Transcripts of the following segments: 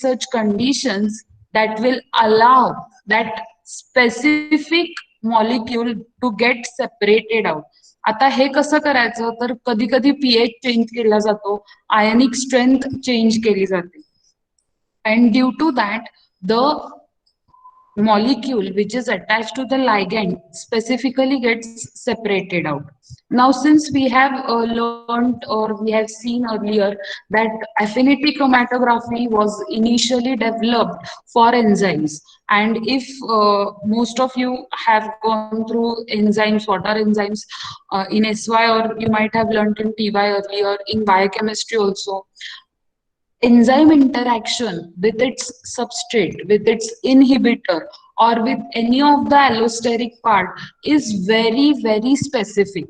such conditions that will allow that specific molecule to get separated out. आता हे कसं करायचं तर कधी कधी पीएच चेंज केला जातो, आयनिक स्ट्रेंथ चेंज केली जाते, and due to that the molecule which is attached to the ligand specifically gets separated out. Now, since we have learned or we have seen earlier that affinity chromatography was initially developed for enzymes, and if most of you have gone through enzymes, what are enzymes in SY, or you might have learned in TY earlier, in biochemistry also, enzyme interaction with its substrate, with its inhibitor, or with any of the allosteric part is very, very specific.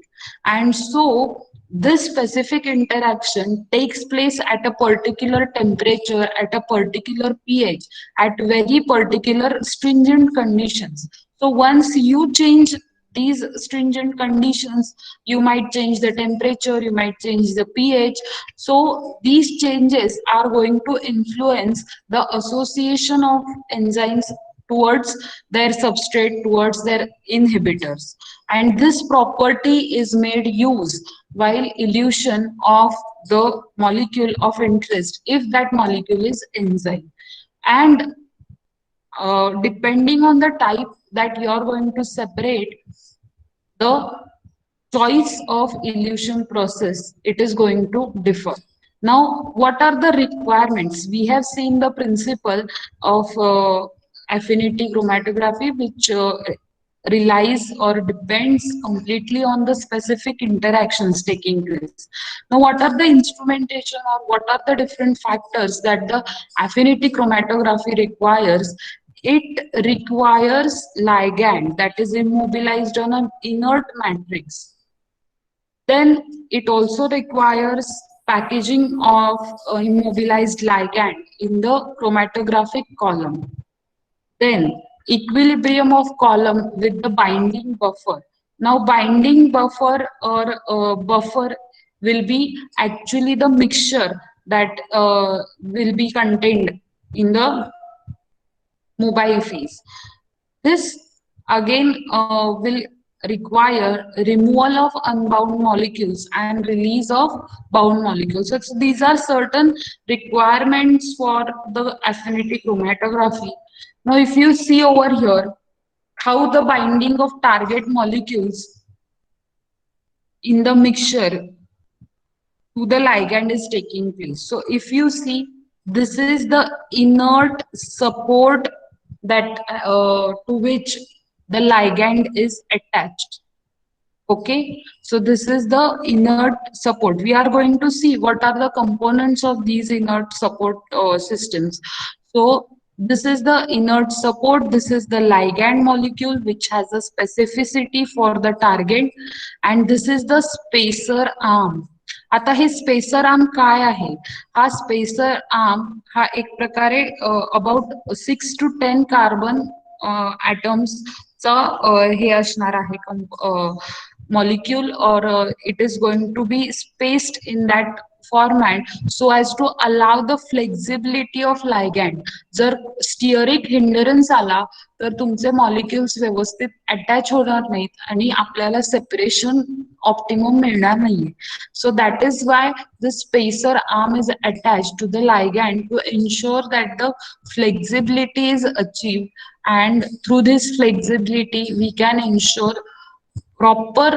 And so, this specific interaction takes place at a particular temperature, at a particular pH, at very particular stringent conditions. So, once you change these stringent conditions, you might change the temperature, you might change the pH. So these changes are going to influence the association of enzymes towards their substrate, towards their inhibitors, and this property is made use while elution of the molecule of interest if that molecule is enzyme. And depending on the type that you are going to separate, the choice of elution process, it is going to differ. Now, what are the requirements? We have seen the principle of affinity chromatography, which relies or depends completely on the specific interactions taking place. Now, what are the instrumentation or what are the different factors that the affinity chromatography requires? It requires ligand that is immobilized on an inert matrix. Then it also requires packaging of immobilized ligand in the chromatographic column. Then equilibrium of column with the binding buffer. Now binding buffer or buffer will be actually the mixture that will be contained in the mobile phase. This again will require removal of unbound molecules and release of bound molecules. So these are certain requirements for the affinity chromatography. Now, if you see over here how the binding of target molecules in the mixture to the ligand is taking place. So if you see, this is the inert support that to which the ligand is attached. Okay, so this is the inert support. We are going to see what are the components of these inert support systems. So this is the inert support, this is the ligand molecule which has a specificity for the target, and this is the spacer arm. आता हे spacer arm काय आहे? हा spacer arm हा एक प्रकारे about 6 to 10 carbon atoms चा हे असणार आहे molecule, or it is going to be spaced in that format so as to allow the flexibility of ligand. जर स्टिअरिक हिंडरन्स आला तर तुमचे मॉलिक्युल्स व्यवस्थित अटॅच होणार नाहीत आणि आपल्याला सेपरेशन ऑप्टिमम मिळणार नाहीये. So that is why the spacer arm is attached to the ligand to ensure that the flexibility is achieved, and through this flexibility we can ensure proper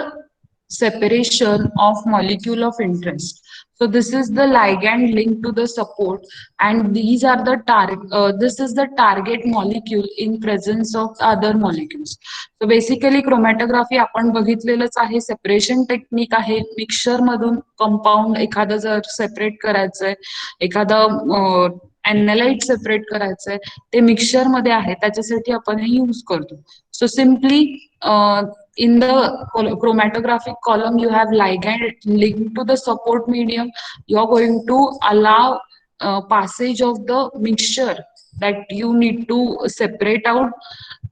separation of molecule of interest. So this is the ligand linked to the support, and these are the target. This is the target molecule in presence of other molecules. So basically chromatography आपण बघितलेलंच आहे, separation technique आहे. Mixture मधून compound एखादं जर separate करायचंय, एखादं analyte separate करायचंय, ते मिक्सचर मध्ये आहे, त्याच्यासाठी आपण हे यूज करतो. So simply in the chromatographic column you have ligand linked to the support medium. You are going to allow passage of the mixture that you need to separate out.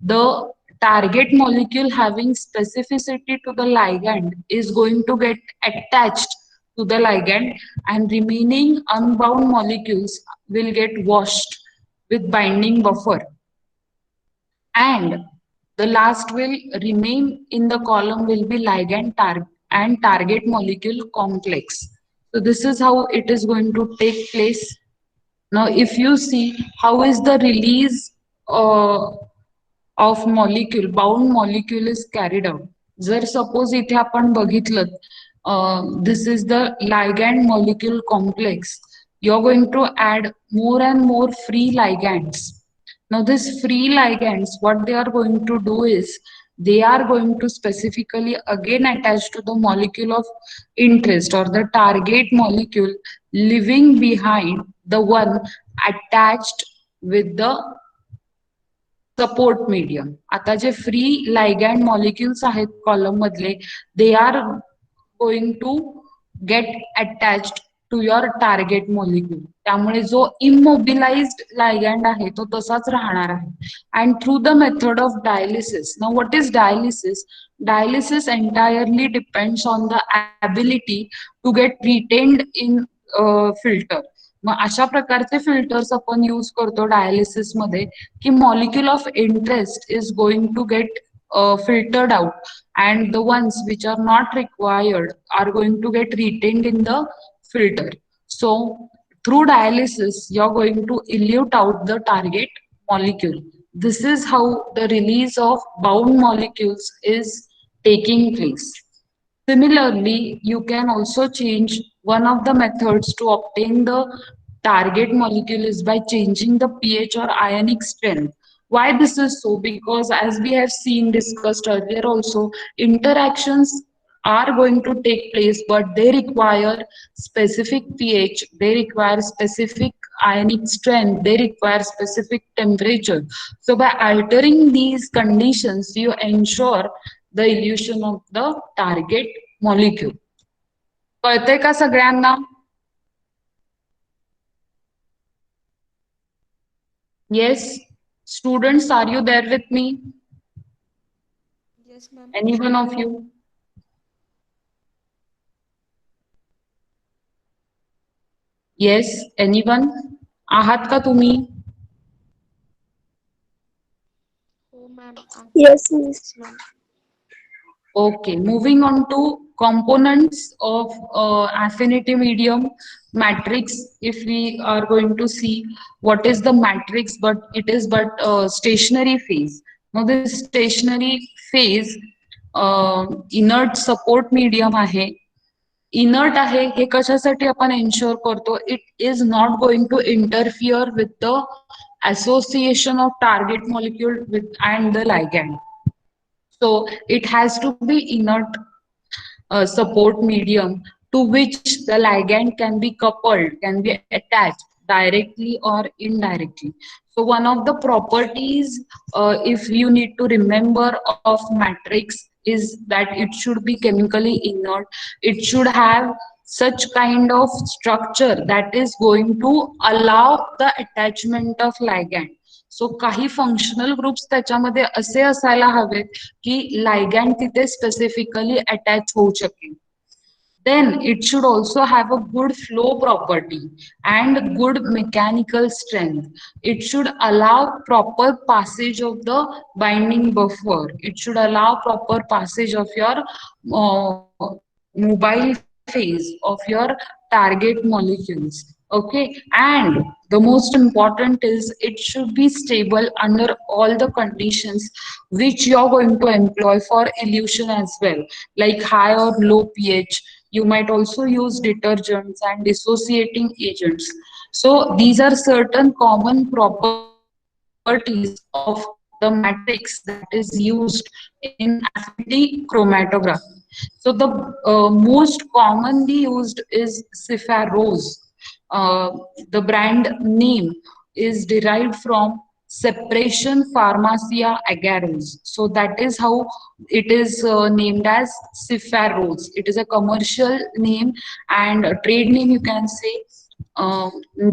The target molecule having specificity to the ligand is going to get attached to the ligand, and remaining unbound molecules will get washed with binding buffer, and the last will remain in the column will be ligand and target molecule complex. So this is how it is going to take place. Now, if you see how is the release of molecule, bound molecule is carried out. जर suppose इथे आपण बघितलं, this is the ligand molecule complex. You're going to add more and more free ligands. Now, these free ligands, what they are going to do is they are going to specifically again attach to the molecule of interest or the target molecule, leaving behind the one attached with the support medium. आता जे free ligand molecules आहेत column मधले, they are going to get attached to your target molecule. त्यामुळे जो immobilized ligand आहे तो तसाच राहणार आहे. And through the method of dialysis. Now what is dialysis? Dialysis entirely depends on the ability to get retained in filter. मग अशा प्रकारचे फिल्टर्स आपण यूज करतो डायलिसिस मध्ये की molecule of interest is going to get filtered out, and the ones which are not required are going to get retained in the filter. So through dialysis you're going to elute out the target molecule. This is how the release of bound molecules is taking place. Similarly, you can also change one of the methods to obtain the target molecule is by changing the pH or ionic strength. Why this is so? Because as we have seen discussed earlier also, interactions are going to take place, but they require specific pH, they require specific ionic strength, they require specific temperature. So by altering these conditions, you ensure the illusion of the target molecule. कळतंय का सगळ्यांना? Yes, students, are you there with me? Yes, ma'am. Any one of you? Yes, anyone? आहात का तुम्ही? Oh, ma'am. Yes, Miss. Ma'am. Okay, moving on to components of affinity medium matrix. If we are going to see what is the matrix, but it is but stationary phase. Now this stationary phase inert support medium आहे. Inert आहे हे कशासाठी आपण ensure करतो? It is not going to interfere with the association of target molecule with and the ligand. So it has to be inert support medium to which the ligand can be coupled, can be attached directly or indirectly. So one of the properties, if you need to remember, of matrix is that it should be chemically inert. It should have such kind of structure that is going to allow the attachment of ligand. सो काही functional groups त्याच्यामध्ये असे असायला हवेत की लायगॅन्ड तिथे specifically attach होऊ शकेल. Then it should also have a good flow property and good mechanical strength. It should allow proper passage of the binding buffer. It should allow proper passage of your mobile phase of your target molecules. Okay, and the most important is it should be stable under all the conditions which you are going to employ for elution as well, like high or low pH. You might also use detergents and dissociating agents. So these are certain common properties of the matrix that is used in affinity chromatography. So the most commonly used is Cephirose. The brand name is derived from Separation Pharmacia agarose. So that is how it is named as Cephirose. It is a commercial name and a trade name, you can say.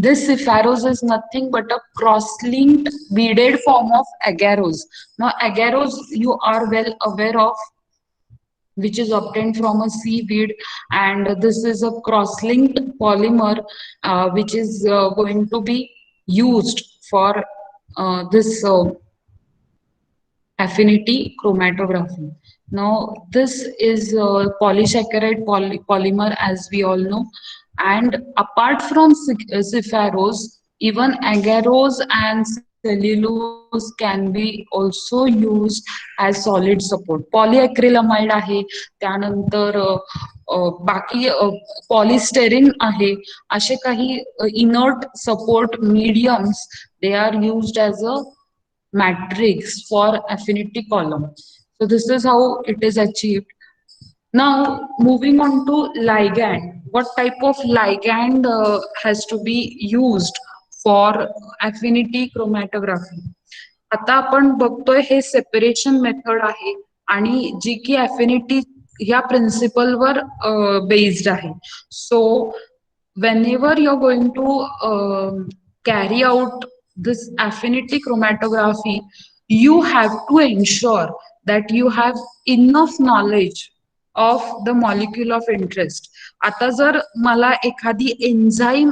This Cephirose is nothing but a cross-linked beaded form of agarose. Now agarose you are well aware of, which is obtained from a seaweed, and this is a cross-linked polymer which is going to be used for this affinity chromatography. Now, this is polysaccharide polymer, as we all know, and apart from Cypherose, even agarose and cellulose can be also used as solid support. Polyacrylamide आहे, त्यानंतर बाकी पॉलिस्टेरिन आहे, असे काही inert support mediums they are used as a matrix for affinity column. So this is how it is achieved. Now moving on to ligand. What type of ligand has to be used for affinity chromatography? आता आपण बघतोय हे separation method आहे आणि जी की affinity ह्या प्रिन्सिपलवर based आहे. सो whenever you're going to carry out this affinity chromatography, you have to ensure that you have enough knowledge of the molecule of interest. आता जर मला एखादी एन्झाईम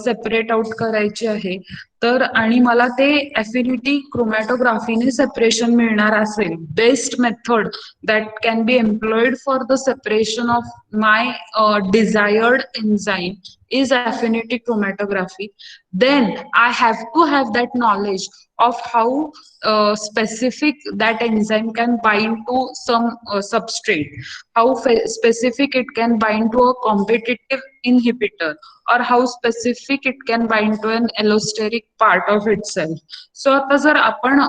सेपरेट आउट करायची आहे तर आणि मला ते अफिनिटी क्रोमॅटोग्राफीने सेपरेशन मिळणार असेल, best method that can be employed for the separation of my desired enzyme is affinity chromatography, then I have to have that knowledge of how specific that enzyme can bind to some substrate, how specific it can bind to a competitive inhibitor, or how specific it can bind to an allosteric part of itself. सो आता जर आपण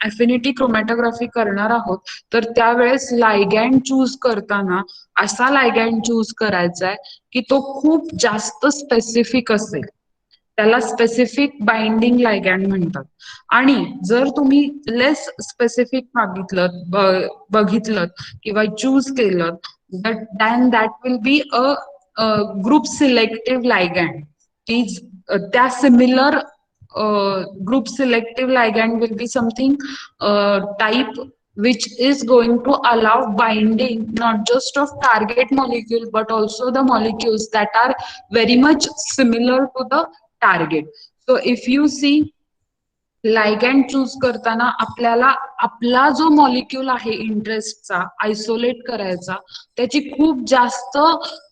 affinity chromatography करणार आहोत तर त्यावेळेस लायगॅन्ड choose करताना असा लायगॅन्ड choose करायचा आहे की तो खूप जास्त स्पेसिफिक असेल, त्याला स्पेसिफिक बाइंडिंग लायगॅन्ड म्हणतात. आणि जर तुम्ही लेस स्पेसिफिक मागितलं बघितलं किंवा चूज केलं then that will be a group selective ligand, की त्या similar group selective ligand will be something type which is going to allow binding not just of target molecule but also the molecules that are very much similar to the target. So if you see ligand choose करताना आपल्याला आपला जो molecule आहे इंटरेस्टचा isolate करायचा, त्याची खूप जास्त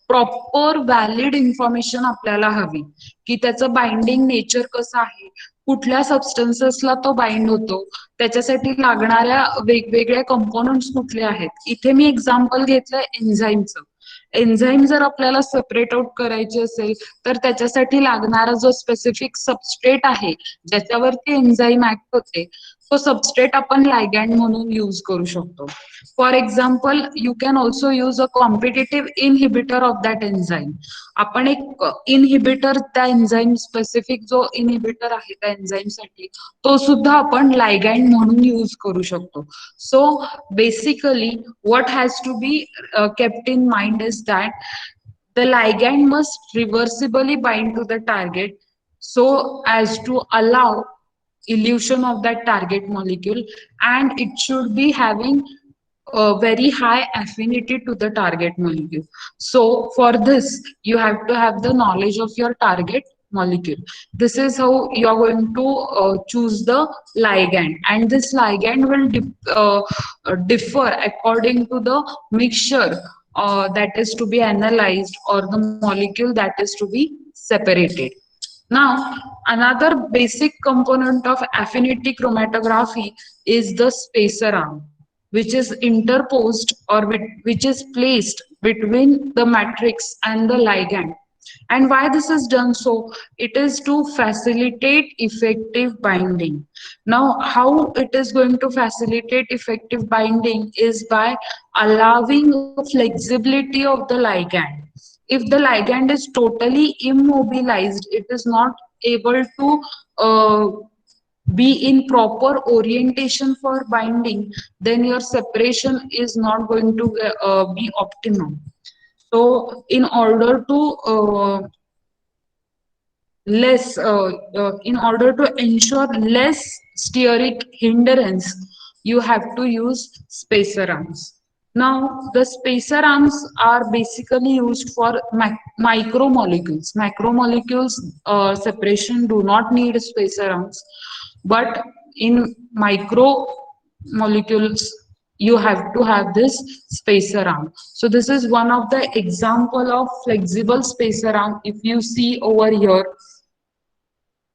proper valid information आपल्याला हवी, की त्याचं बाइंडिंग नेचर कसं आहे, कुठल्या सबस्टन्सेसला तो बाइंड होतो, त्याच्यासाठी लागणाऱ्या वेगवेगळ्या कंपोनंट्स कुठले आहेत. इथे मी एक्झाम्पल घेतलंय एन्झाईमचं. एन्झाईम जर आपल्याला सेपरेट आउट करायची असेल तर त्याच्यासाठी लागणारा जो स्पेसिफिक सबस्ट्रेट आहे ज्याच्यावरती एन्झाईम ऍक्ट होते, तो सबस्ट्रेट आपण लायगॅन्ड म्हणून यूज करू शकतो. For example you can also use a competitive inhibitor of that enzyme. आपण एक इनहिबिटर त्या एन्झाईम स्पेसिफिक जो इनहिबिटर आहे त्या एन्झाईमसाठी तो सुद्धा आपण लायगॅन्ड म्हणून यूज करू शकतो. So basically what has to be kept in mind is that the ligand must reversibly bind to the target so as to allow elution of that target molecule, and it should be having a very high affinity to the target molecule. So for this, you have to have the knowledge of your target molecule. This is how you are going to choose the ligand, and this ligand will differ according to the mixture that is to be analyzed or the molecule that is to be separated. Now, another basic component of affinity chromatography is the spacer arm, which is interposed or which is placed between the matrix and the ligand. And why this is done so? It is to facilitate effective binding. Now, how it is going to facilitate effective binding is by allowing flexibility of the ligand. If the ligand is totally immobilized, it is not able to be in proper orientation for binding, then your separation is not going to be optimum. So in order to ensure less steric hindrance, you have to use spacer arms. Now the spacer arms are basically used for micromolecules. Macromolecules separation do not need spacer arms. but in micro molecules you have to have this spacer arm. So this is one of the example of flexible spacer arm. If you see over here,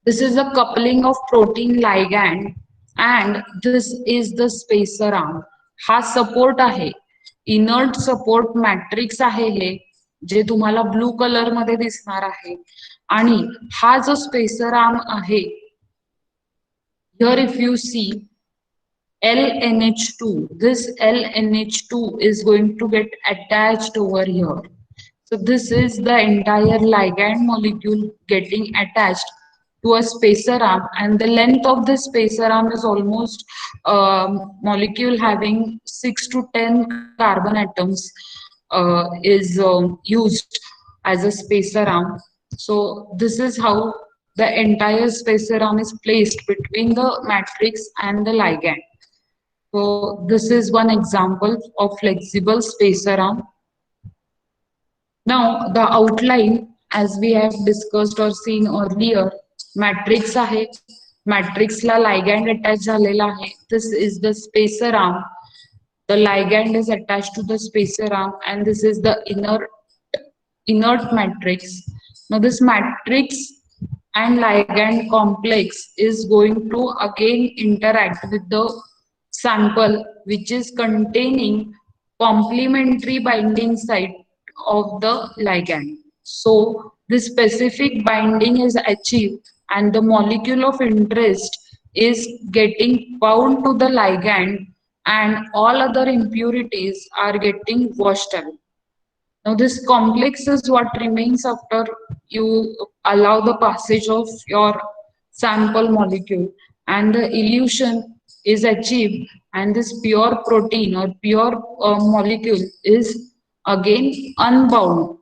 this is a coupling of protein ligand and this is the spacer arm. हा support आहे, inert support matrix आहे हे, जे तुम्हाला blue colour मध्ये दिसणार आहे. आणि हा जो स्पेसर आर्म आहे, here if you see LNH2, this LNH2 is going to get attached over here. So this is the entire ligand molecule getting attached to a spacer arm, and the length of this spacer arm is almost molecule having 6 to 10 carbon atoms is used as a spacer arm. So this is how the entire spacer arm is placed between the matrix and the ligand. So this is one example of flexible spacer arm. Now the outline, as we have discussed or seen earlier, matrix आहे, matrix ला ligand attached झालेला आहे. This is the spacer arm. The ligand is attached to the spacer arm, and this is the inert matrix. Now this matrix and ligand complex is going to again interact with the sample which is containing complementary binding site of the ligand. So this specific binding is achieved and the molecule of interest is getting bound to the ligand and all other impurities are getting washed away. Now this complex is what remains after you allow the passage of your sample molecule, and the elution is achieved, and this pure protein or pure molecule is again unbound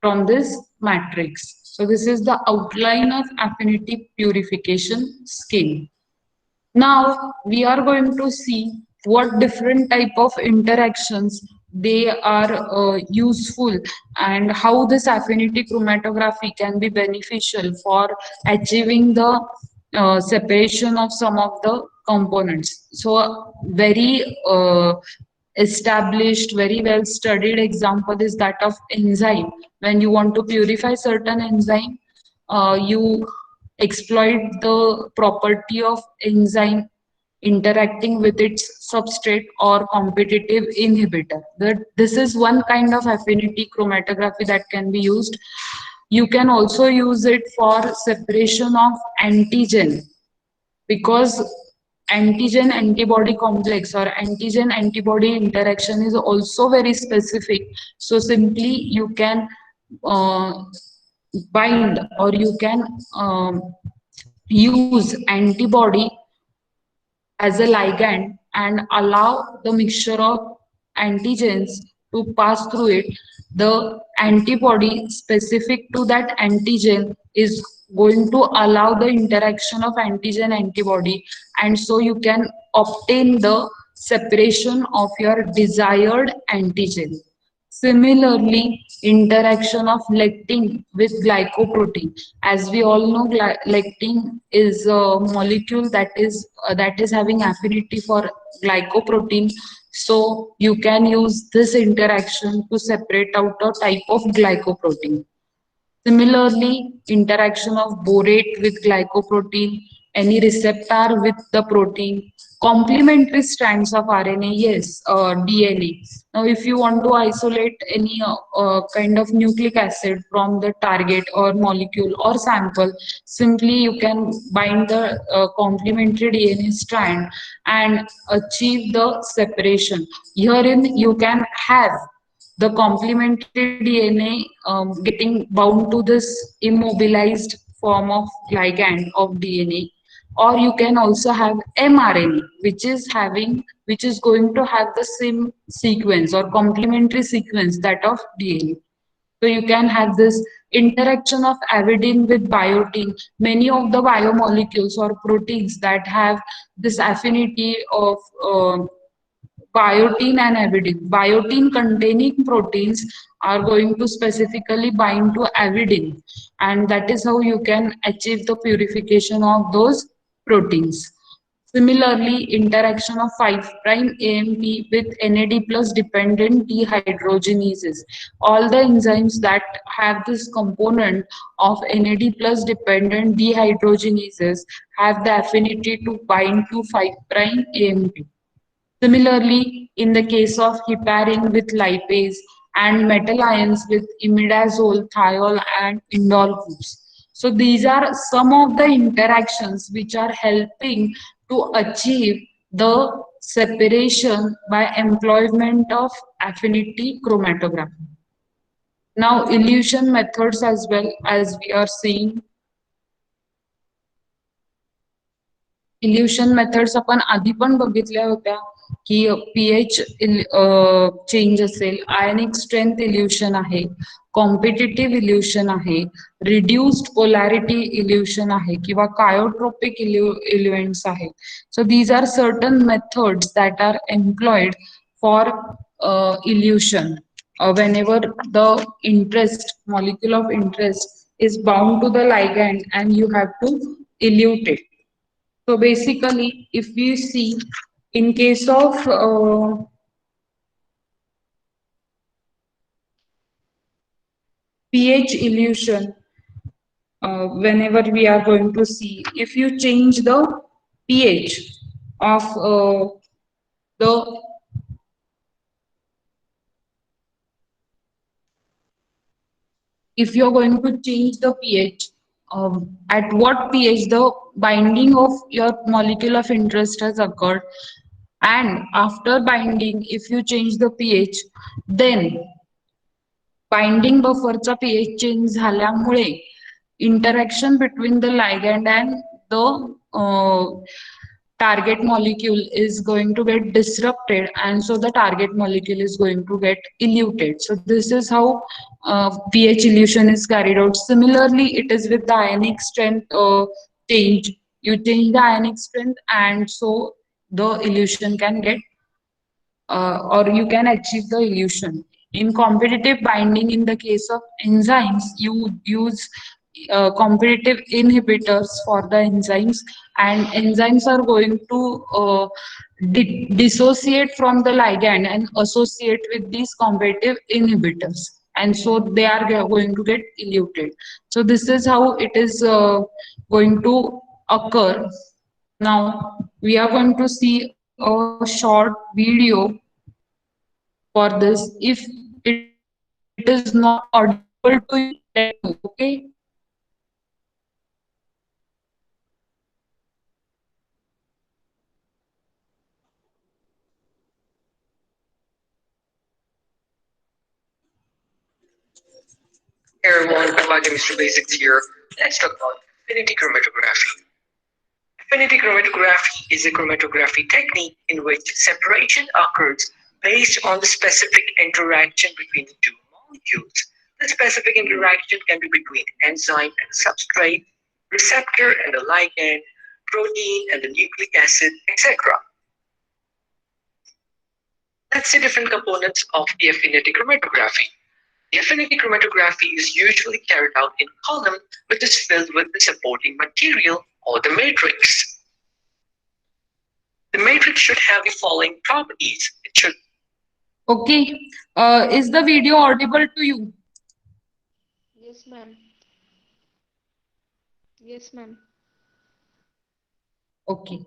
from this matrix. So this is the outline of affinity purification scheme. Now we are going to see what different type of interactions they are useful, and how this affinity chromatography can be beneficial for achieving the separation of some of the components. So very established, very well studied example is that of enzyme. When you want to purify certain enzyme, you exploit the property of enzyme interacting with its substrate or competitive inhibitor. This is one kind of affinity chromatography that can be used. You can also use it for separation of antigen, because antigen antibody complex or antigen antibody interaction is also very specific. So simply you can uh, bind or you can use antibody as a ligand and allow the mixture of antigens to pass through it. The antibody specific to that antigen is going to allow the interaction of antigen antibody, and so you can obtain the separation of your desired antigen. Similarly, interaction of lectin with glycoprotein. As we all know, lectin is a molecule that is having affinity for glycoprotein. So you can use this interaction to separate out a type of glycoprotein. Similarly, interaction of borate with glycoprotein, any receptor with the protein, complementary strands of RNA, yes, DNA. Now, if you want to isolate any kind of nucleic acid from the target or molecule or sample, simply you can bind the complementary DNA strand and achieve the separation. Herein, you can have the complementary DNA getting bound to this immobilized form of ligand of DNA, or you can also have mRNA, which is going to have the same sequence or complementary sequence that of DNA. So you can have this interaction of avidin with biotin. Many of the biomolecules or proteins that have this affinity of biotin and avidin. Biotin containing proteins are going to specifically bind to avidin, and that is how you can achieve the purification of those proteins. Similarly, interaction of 5' AMP with NAD plus dependent dehydrogenases. All the enzymes that have this component of NAD plus dependent dehydrogenases have the affinity to bind to 5' AMP. Similarly, in the case of heparin with lipase and metal ions with imidazole, thiol, and indole groups. So these are some of the interactions which are helping to achieve the separation by employment of affinity chromatography. Now, elution methods as well as we are seeing elution methods आपण आधी पण बघितल्या होत्या की pH change असेल आयनिक strength इल्युशन आहे competitive इल्युशन आहे reduced polarity इल्युशन आहे किंवा कायोट्रोपिक इल्युएंट्स आहेत so these are certain methods that are employed for elution whenever the interest molecule of interest is bound to the ligand and you have to elute it. So basically, if we see in case of pH illusion, whenever we are going to see, if you change the pH of the if you're going to change the pH, at what pH the binding of your molecule of interest has occurred, and after binding, if you change the pH, then binding bufferचा pH change झाल्यामुळे interaction between the ligand and the target molecule is going to get disrupted, and so the target molecule is going to get eluted. So this is how pH elution is carried out. Similarly, it is with the ionic strength change. You change the ionic strength, and so the elution can get or you can achieve the elution. In competitive binding, in the case of enzymes, you use competitive inhibitors for the enzymes, and enzymes are going to dissociate from the ligand and associate with these competitive inhibitors. And so they are going to get eluted. So this is how it is going to occur. Now we are going to see a short video for this. If it is not audible to you, let me know, okay? Hey everyone, biochemistry basics here. Let's talk about affinity chromatography. Affinity chromatography is a chromatography technique in which separation occurs based on the specific interaction between the two molecules. The specific interaction can be between enzyme and substrate, receptor and the ligand, protein and the nucleic acid, etc. Let's see different components of the affinity chromatography. The affinity chromatography is usually carried out in column, which is filled with the supporting material or the matrix. The matrix should have the following properties. It should. Okay. Is the video audible to you? Yes, ma'am. Yes, ma'am. Okay.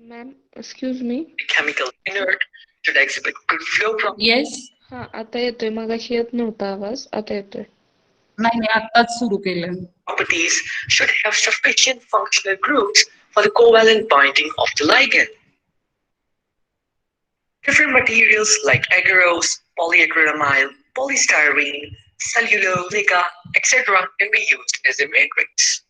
Ma'am, excuse me. Chemical inert should exhibit good flow properties. Yes. हा आता येतोय मगाशी येत नव्हता आवाज आता येतोय नाही नाही आत्ताच सुरू केलं. Properties should have sufficient functional groups for the covalent binding of the ligand. Different materials like agarose, polyacrylamide, polystyrene, cellulose, silica, etc. can be used as a matrix.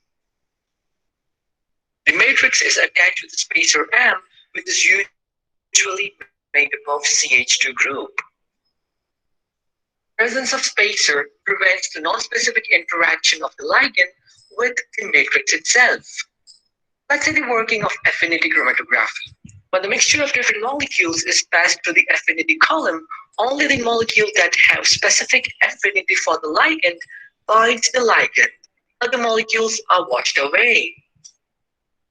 The matrix is attached to the spacer M, which is usually made up of CH2 group. Presence of spacer prevents the non-specific interaction of the ligand with the matrix itself. Let's say the working of affinity chromatography. When the mixture of different molecules is passed to the affinity column, only the molecules that have specific affinity for the ligand binds the ligand. Other molecules are washed away.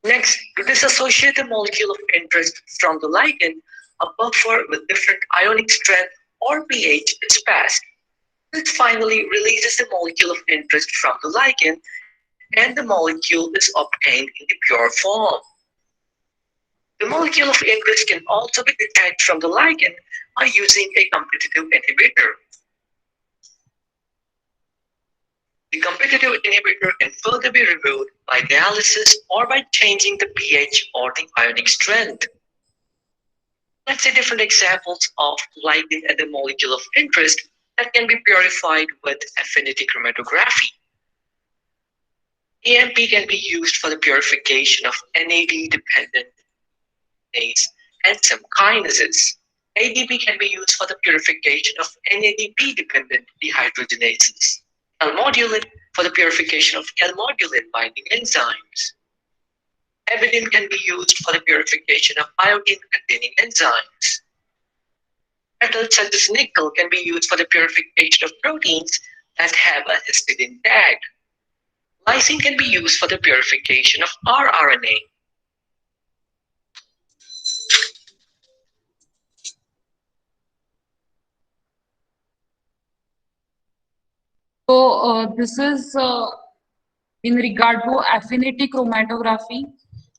Next, to disassociate the molecule of interest from the ligand, a buffer with different ionic strength or pH is passed. This finally releases the molecule of interest from the ligand and the molecule is obtained in the pure form. The molecule of interest can also be detached from the ligand by using a competitive inhibitor. The competitive inhibitor can further be removed by dialysis or by changing the pH or the ionic strength. Let's see different examples of ligand and the molecule of interest that can be purified with affinity chromatography. AMP can be used for the purification of NAD-dependent proteins and some kinases. ADP can be used for the purification of NADP-dependent dehydrogenases. Calmodulin for the purification of calmodulin-binding enzymes. Avidin can be used for the purification of iodine-containing enzymes. Metals such as nickel can be used for the purification of proteins that have a histidine tag. Lysine can be used for the purification of rRNA. So this is in regard to affinity chromatography.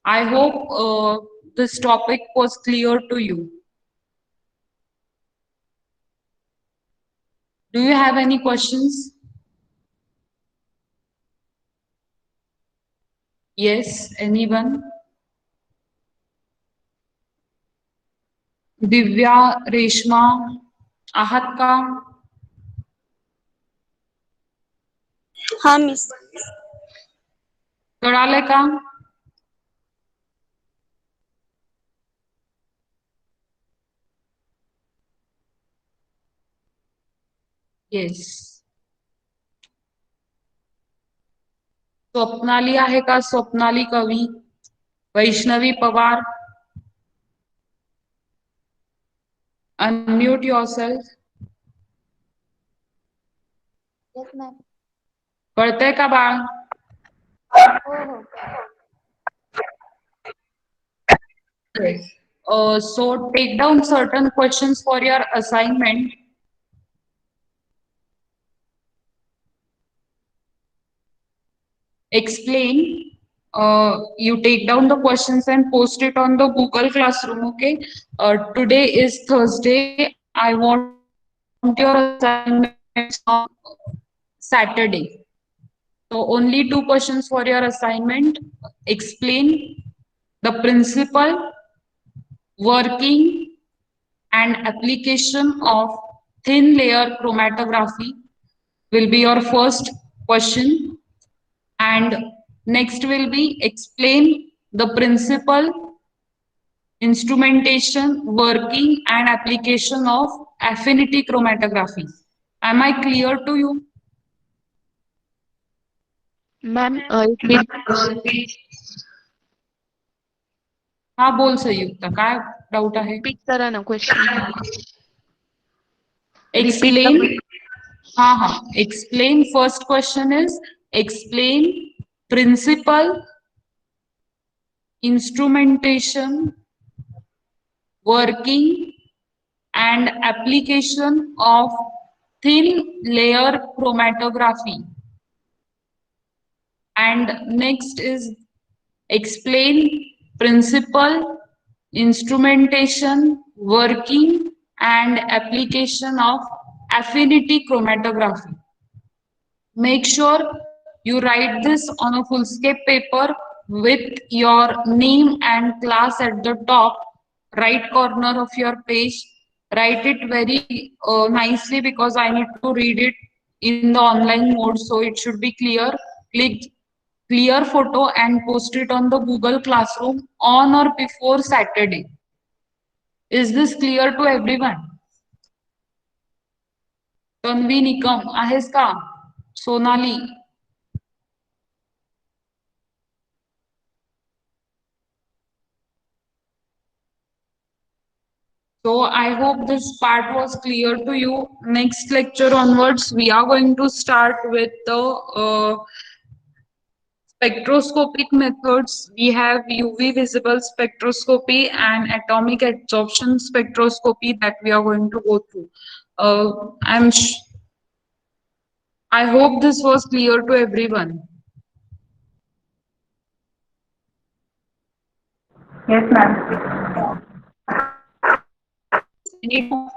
I hope this topic was clear to you. Do you have any questions? Yes, anyone? Divya, Reshma, आहात का? हाँ miss. कळाले का? Yes. Swapnali आहे का? स्वप्नाली कवी, Vaishnavi Pawar. Unmute yourself. Yes ma'am. कळतंय का बाळ? हो हो. So take down certain questions for your assignment. Explain. You take down the questions and post it on the Google Classroom. Okay. Today is Thursday. I want your assignments on Saturday. So only 2 questions for your assignment. Explain the principle, working and application of thin layer chromatography will be your first question. And next will be explain the principle, instrumentation, working and application of affinity chromatography. Am I clear to you? Ma'am हा बोल संयुक्ता, काय doubt आहे? Repeat करा ना question. Explain. हाँ, explain. First question is explain principle, instrumentation, working and application of thin layer chromatography. And next is explain principle, instrumentation, working and application of affinity chromatography. Make sure you write this on a foolscape paper with your name and class at the top right corner of your page. Write it very nicely because I need to read it in the online mode, so it should be clear. Click clear photo and post it on the Google Classroom on or before Saturday. Is this clear to everyone? Tanvi Nikam आहेस का? Sonali. So I hope this part was clear to you. Next lecture onwards, we are going to start with the spectroscopic methods. We have UV visible spectroscopy and atomic absorption spectroscopy that we are going to go through. Uh, I'm sh I hope this was clear to everyone. Yes, ma'am. Any doubt?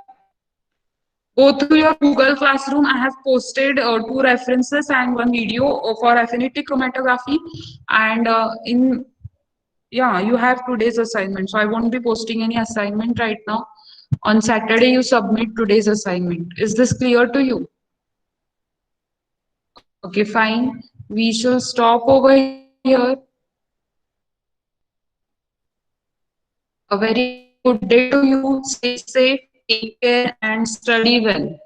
Go through your Google Classroom. I have posted two references and one video for affinity chromatography. And yeah, you have today's assignment. So I won't be posting any assignment right now. On Saturday, you submit today's assignment. Is this clear to you? Okay, fine. We shall stop over here. A very good day to you. Stay safe, take care, and study well.